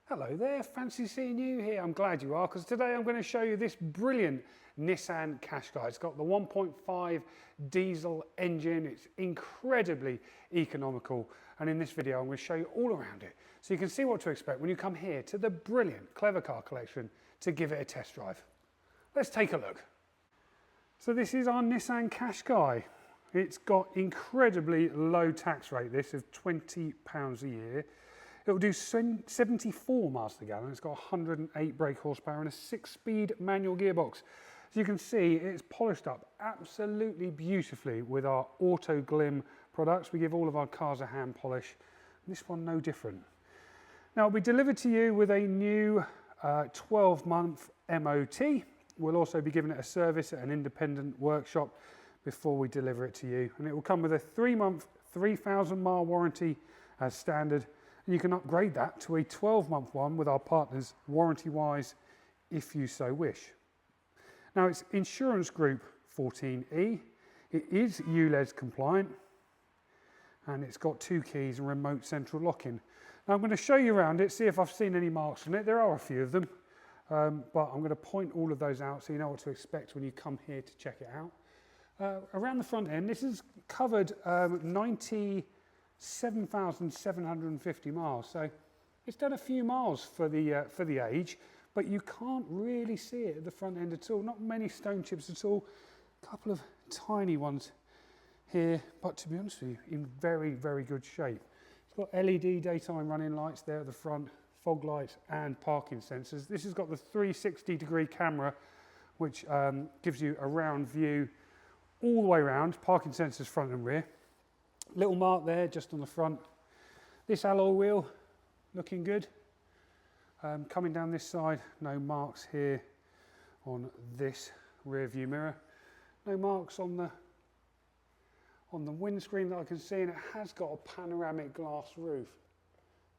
Hello there, fancy seeing you here. I'm glad you are, because today I'm going to show you this brilliant Nissan Qashqai. It's got the 1.5 diesel engine. It's incredibly economical, and in this video I'm going to show you all around it so you can see what to expect when you come here to the brilliant Clever Car collection to give it a test drive. Let's take a look. So this is our Nissan Qashqai. It's got incredibly low tax rate, this of £20 a year. It will do 74 miles per gallon. It's got 108 brake horsepower and a 6-speed manual gearbox. As you can see, it's polished up absolutely beautifully with our Auto Glim products. We give all of our cars a hand polish. This one no different. Now it'll be delivered to you with a new 12-month MOT. We'll also be giving it a service at an independent workshop before we deliver it to you. And it will come with a 3-month, 3,000-mile warranty as standard. And you can upgrade that to a 12-month one with our partners warranty-wise if you so wish. Now it's Insurance Group 14E. It is Ulez compliant and it's got 2 keys and remote central locking. Now I'm going to show you around it, see if I've seen any marks on it. There are a few of them, but I'm going to point all of those out so you know what to expect when you come here to check it out. Around the front end, this is covered 97,750 miles, so it's done a few miles for the age, but you can't really see it at the front end at all. Not many stone chips at all, a couple of tiny ones here, but to be honest with you, in very, very good shape. It's got LED daytime running lights there at the front, fog lights and parking sensors. This has got the 360-degree camera, which gives you a round view all the way around, parking sensors front and rear. Little mark there just on the front. This alloy wheel looking good. Coming down this side, no marks here on this rear view mirror. No marks on the windscreen that I can see, and it has got a panoramic glass roof.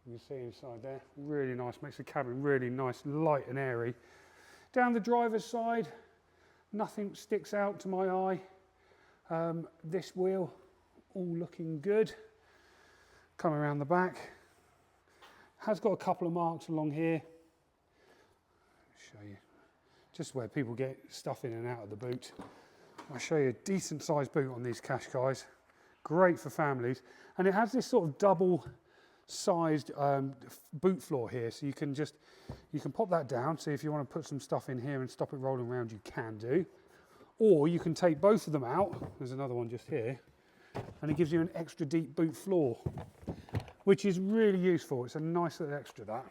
You can see inside there, really nice, makes the cabin really nice, light and airy. Down the driver's side, nothing sticks out to my eye. This wheel, all looking good. Come around the back. Has got a couple of marks along here. Show you just where people get stuff in and out of the boot. I'll show you a decent sized boot on these Qashqais. Great for families. And it has this sort of double sized boot floor here, so you can pop that down. So if you want to put some stuff in here and stop it rolling around, you can do. Or you can take both of them out. There's another one just here. And it gives you an extra deep boot floor, which is really useful. It's a nice little extra, that.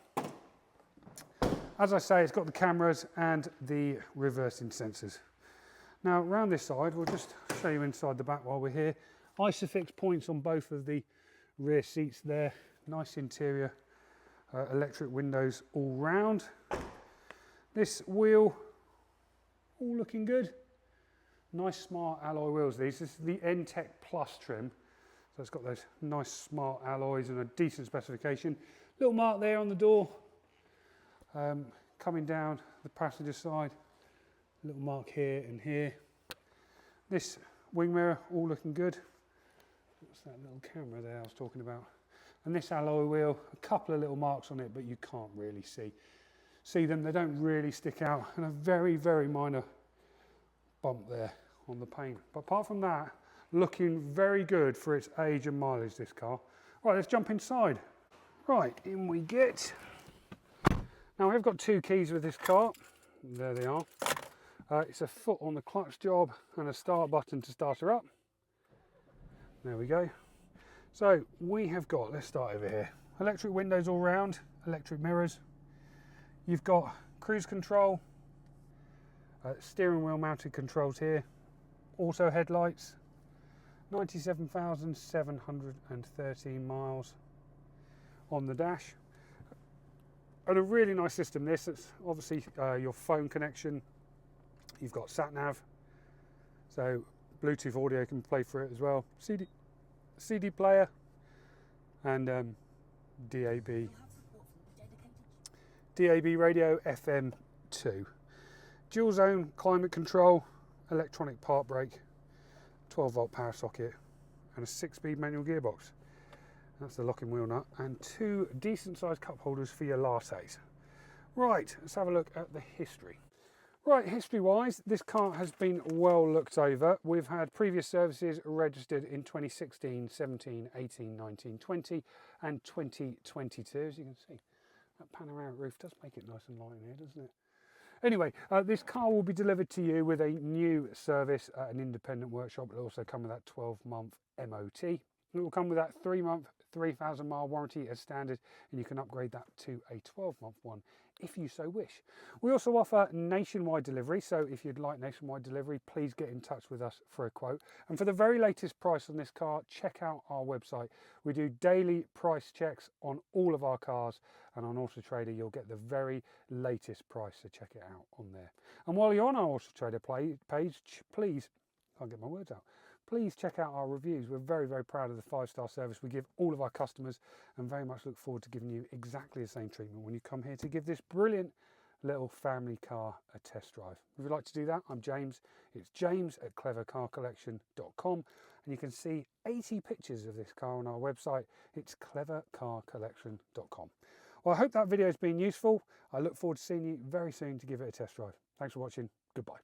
As I say, it's got the cameras and the reversing sensors. Now around this side, we'll just show you inside the back while we're here. ISOFIX points on both of the rear seats there. Nice interior, electric windows all round. This wheel, all looking good. Nice smart alloy wheels these. This is the N-Tech Plus trim. So it's got those nice smart alloys and a decent specification. Little mark there on the door. Coming down the passenger side. Little mark here and here. This wing mirror, all looking good. What's that little camera there I was talking about? And this alloy wheel, a couple of little marks on it, but you can't really see them. They don't really stick out. And a very, very minor bump there on the paint. But apart from that, looking very good for its age and mileage, this car. Right, let's jump inside. Right, in we get. Now we've got 2 keys with this car. There they are. It's a foot on the clutch job and a start button to start her up. There we go. So we have got, let's start over here. Electric windows all round, electric mirrors. You've got cruise control, steering wheel mounted controls here, auto headlights, 97,713 miles on the dash. And a really nice system this. It's obviously your phone connection. You've got sat nav, so Bluetooth audio can play for it as well. CD player and DAB radio FM2. Dual zone climate control, electronic park brake, 12-volt power socket and a 6-speed manual gearbox. That's the locking wheel nut, and 2 decent sized cup holders for your lattes. Right, let's have a look at the history. Right, history wise, this car has been well looked over. We've had previous services registered in 2016, 17, 18, 19, 20 and 2022. As you can see, that panoramic roof does make it nice and light in here, doesn't it? Anyway, this car will be delivered to you with a new service at an independent workshop. It'll also come with that 12-month MOT. It will come with that 3-month, 3,000 mile warranty as standard, and you can upgrade that to a 12-month one if you so wish. We also offer nationwide delivery, so if you'd like nationwide delivery, please get in touch with us for a quote. And for the very latest price on this car, check out our website. We do daily price checks on all of our cars, and on Auto Trader you'll get the very latest price, so check it out on there. And while you're on our Auto Trader page, please, can't get my words out, please check out our reviews. We're very, very proud of the 5-star service we give all of our customers, and very much look forward to giving you exactly the same treatment when you come here to give this brilliant little family car a test drive. If you'd like to do that, I'm James. It's james@clevercarcollection.com, and you can see 80 pictures of this car on our website. It's clevercarcollection.com. Well, I hope that video has been useful. I look forward to seeing you very soon to give it a test drive. Thanks for watching. Goodbye.